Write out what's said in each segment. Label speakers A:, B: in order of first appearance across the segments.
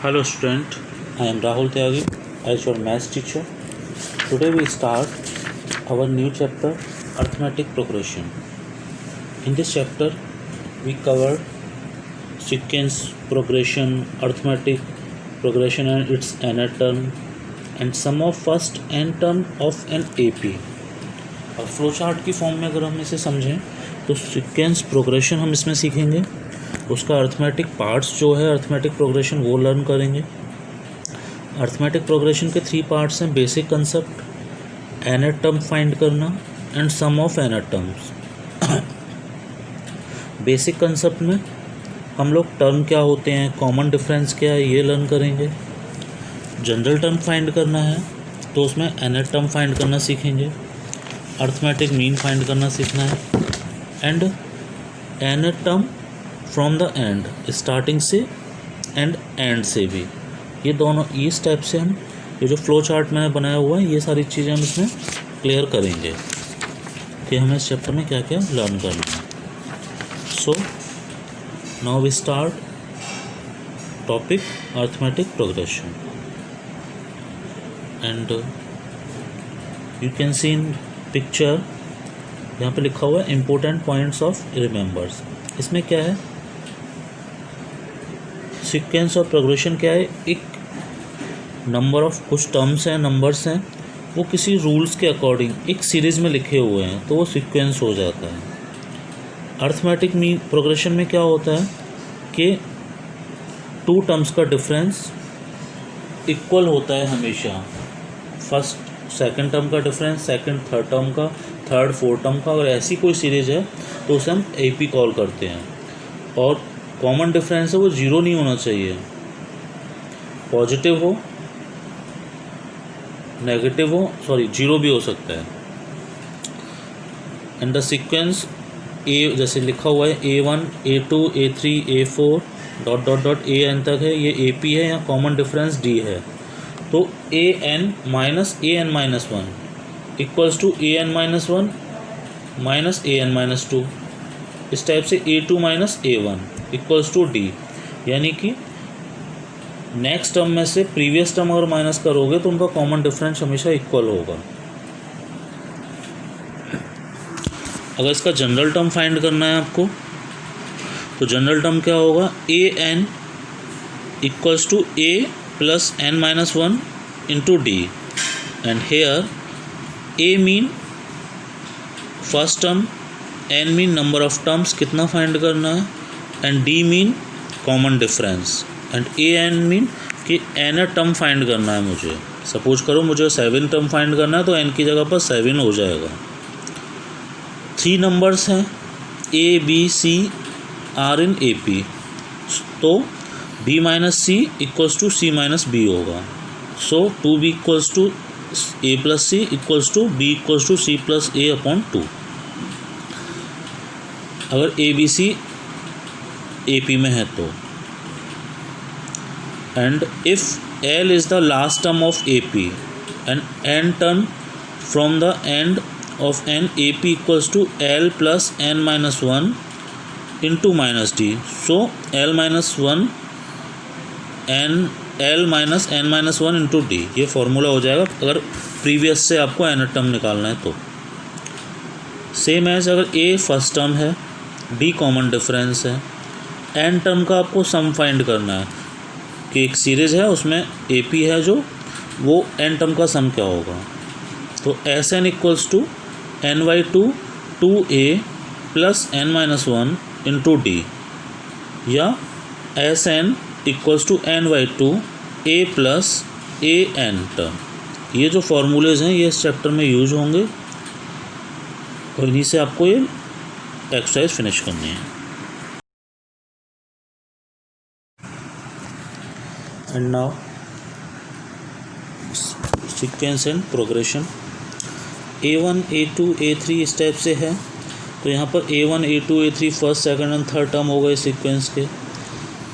A: Hello student, I am Rahul Tyagi as your maths teacher. Today we start our new chapter arithmetic progression. In this chapter we cover sequence progression, arithmetic progression and its nth term and sum of first n term of an AP. और flow chart की form में अगर हम इसे समझें तो sequence progression हम इसमें सीखेंगे, उसका अर्थमेटिक पार्ट्स जो है अर्थमेटिक प्रोग्रेशन वो लर्न करेंगे। अर्थमेटिक प्रोग्रेशन के 3 पार्ट्स हैं, basic concept, nth term find करना and sum of nth terms. Basic concept में हम लोग टर्म क्या होते हैं, कॉमन डिफरेंस क्या है, ये लर्न करेंगे। जनरल टर्म फाइंड करना है तो उसमें nth टर्म फाइंड करना सीखेंगे। अर्थमेटिक मीन फाइंड करना सीखना है and nth term from the and, starting से एंड एंड से भी, ये दोनों इस टाइप से हम ये जो फ्लो चार्ट मैंने बनाया हुआ है ये सारी चीज़ें हम इसमें क्लियर करेंगे कि हमें इस चैप्टर में क्या क्या लर्न करना है। So now we start topic arithmetic progression and you can see in picture, यहाँ पे लिखा हुआ है इम्पोर्टेंट पॉइंट्स ऑफ रिमेंबर्स। इसमें क्या है, सीक्वेंस ऑफ प्रोग्रेशन क्या है, एक नंबर ऑफ कुछ टर्म्स हैं, नंबर्स हैं, वो किसी रूल्स के अकॉर्डिंग एक सीरीज़ में लिखे हुए हैं तो वो सीक्वेंस हो जाता है। अर्थमेटिक मीन प्रोग्रेशन में क्या होता है कि 2 टर्म्स का डिफरेंस इक्वल होता है हमेशा। फर्स्ट सेकंड टर्म का डिफरेंस, सेकंड थर्ड टर्म का, थर्ड फोर्थ टर्म का, अगर ऐसी कोई सीरीज़ है तो उसे हम AP कॉल करते हैं। और कॉमन डिफरेंस है वो 0 नहीं होना चाहिए, पॉजिटिव हो, नेगेटिव हो, 0 भी हो सकता है। एंड द सीक्वेंस ए जैसे लिखा हुआ है A1 A2 A3 A4 dot dot dot AN तक है, ये AP है, यहाँ कॉमन डिफरेंस D है। तो AN minus AN-1 equals to AN-1 minus AN-2, इस टाइप से A2 minus A1 equals to D, यानी कि नेक्स्ट टर्म में से प्रीवियस टर्म अगर माइनस करोगे तो उनका कॉमन डिफरेंस हमेशा इक्वल होगा। अगर इसका जनरल टर्म फाइंड करना है आपको तो जनरल टर्म क्या होगा, AN equals to A plus N-1 into D and here A mean first term, N mean number of terms कितना फाइंड करना है and D mean common difference and AN mean कि nth टर्म फाइंड करना है मुझे। Suppose करो मुझे 7 term find करना है तो n की जगह पर 7 हो जाएगा। 3 नंबर्स हैं A B C are in AP, तो B minus C equals to C minus B होगा। So 2B equals to A plus C equals to B equals to C plus A upon 2। अगर ABC AP में है तो, and if L is the last term of AP and n term from the end of n AP equals to L plus N-1 into minus D, so L minus N-1 into D, ये formula हो जाएगा अगर previous से आपको nth term निकालना है तो। Same as अगर A फर्स्ट टर्म है, D कॉमन डिफरेंस है, n टर्म का आपको सम फाइंड करना है कि एक सीरीज़ है उसमें AP है जो, वो n टर्म का सम क्या होगा। तो Sn equals to N/2 2A plus N-1 into D, या Sn equals to N/2 A plus AN term. ये जो फॉर्मूलेज हैं ये इस चैप्टर में यूज होंगे और इन्हीं से आपको ये एक्सरसाइज फिनिश करनी है। And now sequence and progression, A1 A2 A3 इस टाइप से है, तो यहाँ पर A1 A2 A3 first second and third term हो गए सीक्वेंस के।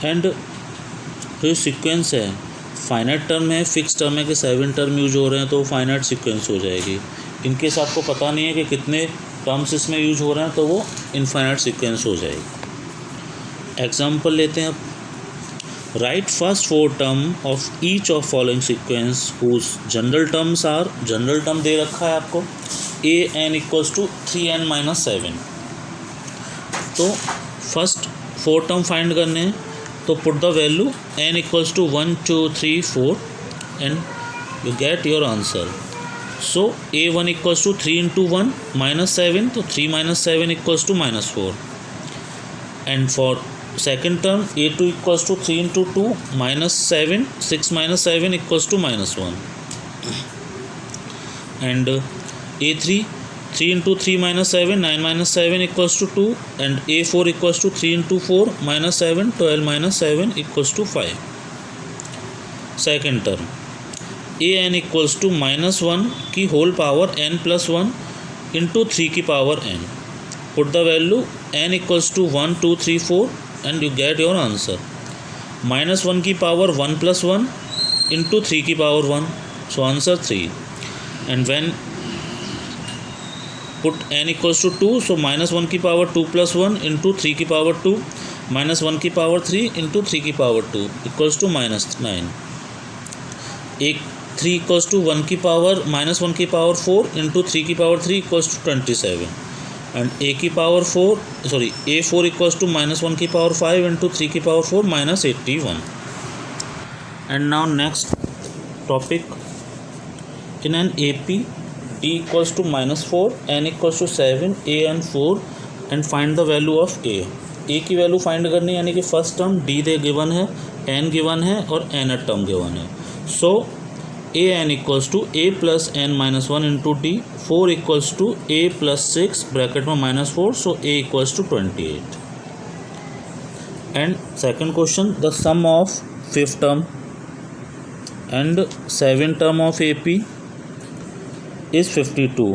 A: एंड जो सीक्वेंस है फाइनाइट टर्म है, फिक्स टर्म है कि 7 टर्म यूज हो रहे हैं तो फाइनाइट सीक्वेंस हो जाएगी। इनकेस आपको पता नहीं है कि कितने टर्म्स इसमें यूज हो रहे हैं तो वो इनफाइनाइट सीक्वेंस हो जाएगी। एग्जाम्पल लेते हैं अब, Write first four term of each of following sequence whose general terms are, general term दे रखा है आपको a n equals to 3n-7। तो फर्स्ट फोर टर्म फाइंड करने हैं, तो put the value n equals to 1 2 3 4 and you get your answer. So a1 equals to 3 into 1 -7, तो 3 - 7 equals to -4 and for second term a2 equals to 3 into 2 -7, 6 - 7 equals to -1 and a3 3 into 3 - 7, 9 - 7 equals to 2 and a4 equals to 3 into 4 -7, 12 - 7 equals to 5। second term an equals to -1 की whole power n plus 1 into 3 की power n। put the value n equals to 1 2 3 4 and you get your answer। -1 की power 1 + 1 into 3 की power 1, so answer 3 and when put n equals to 2, so -1 की power 2 + 1 into 3 की power 2 -1 की power 3 into 3 की power 2 equals to -9। एक 3 equals to 1 की power -1 की power 4 into 3 की power 3 equals to 27 and a की power 4 sorry a4 equals to -1 की पावर 5 इंटू 3 की power 4 -81। And now next topic in an AP d equals to -4 n equals to 7 a and 4 and find the value of a की value find करनी है, यानी कि first term d दे given है, n given है और n टर्म गिवन है। So a n equals to a plus n -1 into d, 4 equals to a plus 6 bracket में -4, so a equals to 28। And second question the sum of fifth term and seven term of AP is 52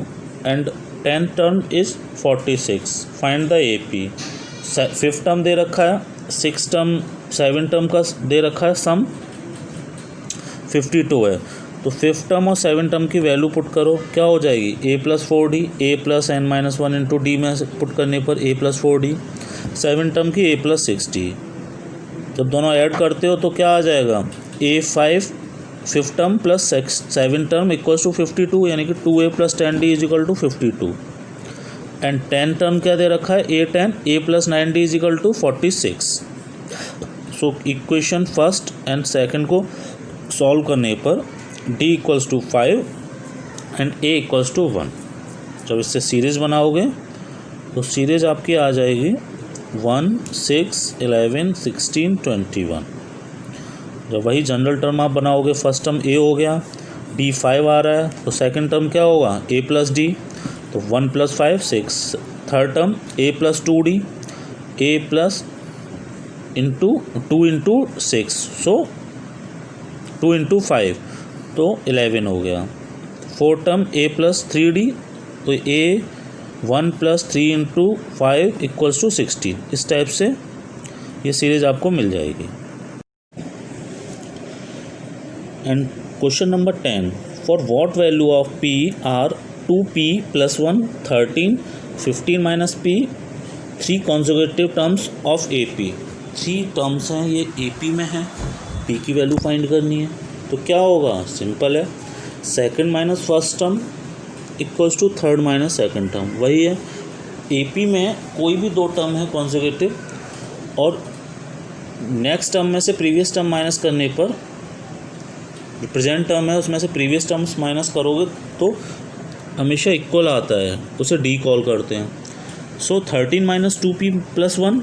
A: and 10th term is 46। Find the AP। Fifth term दे रखा है, six term seven term का दे रखा है, सम 52 है, तो fifth term और seven term की वैल्यू पुट करो, क्या हो जाएगी a + 4d, a + n-1 into D में पुट करने पर a + 4d, सेवन टर्म की a + 6d। जब दोनों ऐड करते हो तो क्या आ जाएगा a5 fifth term plus seven term equals to 52, यानी कि 2a + 10d is equal to 52 and 10 term क्या दे रखा है a10, a + 9d is equal to 46। So equation first and second को सॉल्व करने पर d equals to 5 and a equals to 1। जब इससे सीरीज़ बनाओगे तो सीरीज़ आपकी आ जाएगी 1 6 11 16 21। जब वही जनरल टर्म आप बनाओगे, फर्स्ट टर्म a हो गया, d 5 आ रहा है, तो सेकंड टर्म क्या होगा a + d, तो 1 + 5 6। Third term a + 2d, a plus into 2 into 6, so 2 into 5 तो 11 हो गया। फोर्थ टर्म a + 3d, तो a 1 + 3 इंटू 5 इक्वल्स टू 16। इस टाइप से ये सीरीज आपको मिल जाएगी। And question number 10 for what value of p are 2p + 1 13 15 - p 3 conjugative terms of AP। 3 terms हैं, ये AP में है, p की वैल्यू फाइंड करनी है, तो क्या होगा, सिंपल है, second minus first term equals to third minus second term. वही है, AP में कोई भी दो टर्म है कॉन्जुगेटिव और नेक्स्ट टर्म में से प्रीवियस टर्म माइनस करने पर जो प्रेजेंट टर्म है उसमें से प्रीवियस टर्म्स माइनस करोगे तो हमेशा इक्वल आता है, उसे डी कॉल करते हैं। सो 13 - 2p + 1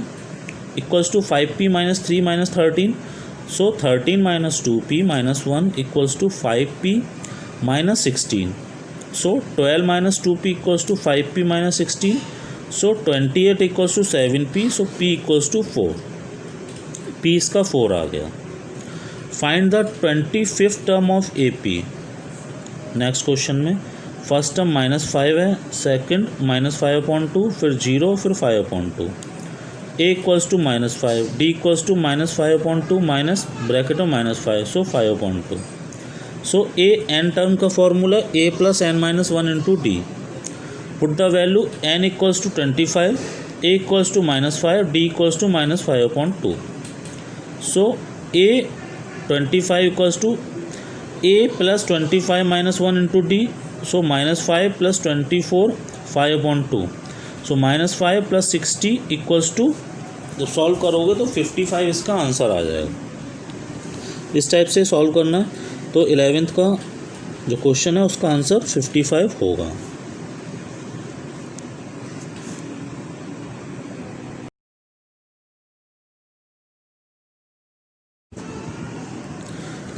A: equals to 5p - 3 - 13। So 13 - 2p - 1 equals to 5p - 16. So 12 - 2p equals to 5p - 16. So 28 equals to 7p. So p equals to 4. p इसका 4 आ गया। Find the 25th term of AP। Next question में first term -5 है, second -5/2, फिर 0, फिर 5/2। a equals to -5, d equals to -5/2 minus bracket में -5, so 5/2। So a n term का formula a + n-1 into d। Put the value n equals to 25, a equals to -5, d equals to -5/2। So A 25 equals to A plus 25 minus 1 into D, so -5 plus 24 5/2, so -5 plus 60 equals to, जब solve करोगे तो 55 इसका answer आ जाएगा। इस type से solve करना है, तो 11th का जो क्वेश्चन है उसका आंसर 55 होगा।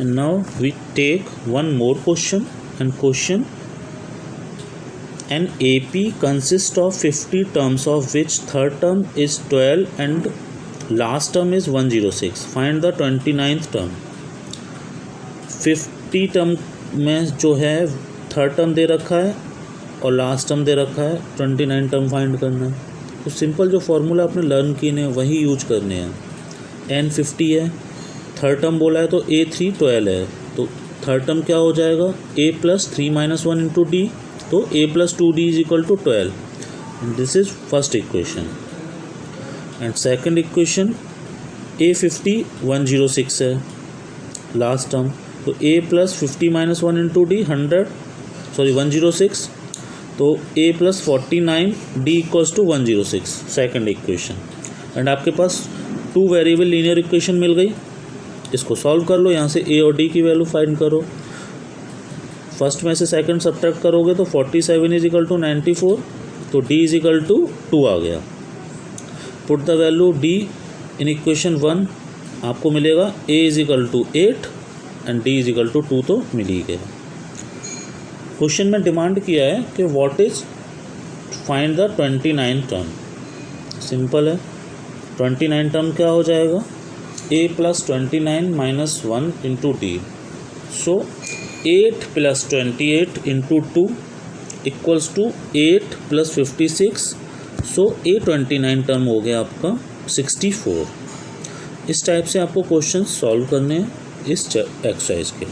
A: And now we take one more question, and question: an AP consists of 50 terms of which third term is 12 and last term is 106. Find the 29th term. 50 term में जो है third term दे रखा है और last term दे रखा है, 29 टर्म फाइंड करना है। तो सिंपल जो फार्मूला आपने लर्न किए हैं वही यूज करने हैं। n 50 है, थर्ड टर्म बोला है तो a 3 12 है, तो थर्ड टर्म क्या हो जाएगा a plus 3 minus 1 into D, तो a plus 2d is equal to 12, and this is first equation. And second equation a 50 106 है लास्ट टर्म, तो a plus 50 minus 1 into D 106, तो a plus 49 d equals to 106, second equation. And आपके पास 2 variable linear equation मिल गई, इसको solve कर लो, यहाँ से a और d की वैल्यू फाइंड करो। फर्स्ट में से सेकंड सब्ट्रैक्ट करोगे तो 47 इज इक्वल टू 94, तो d इज इक्वल टू 2 आ गया। Put the value d in equation 1, आपको मिलेगा a is equal to 8 and d is equal to 2, तो मिल ही गया। क्वेश्चन में डिमांड किया है कि what is find the 29 term. Simple है, 29 टर्म क्या हो जाएगा a plus 29 minus 1 into D, so 8 plus 28 into 2 equals to 8 plus 56, so a 29 term हो गया आपका 64। इस टाइप से आपको क्वेश्चन सॉल्व करने हैं इस एक्सरसाइज के।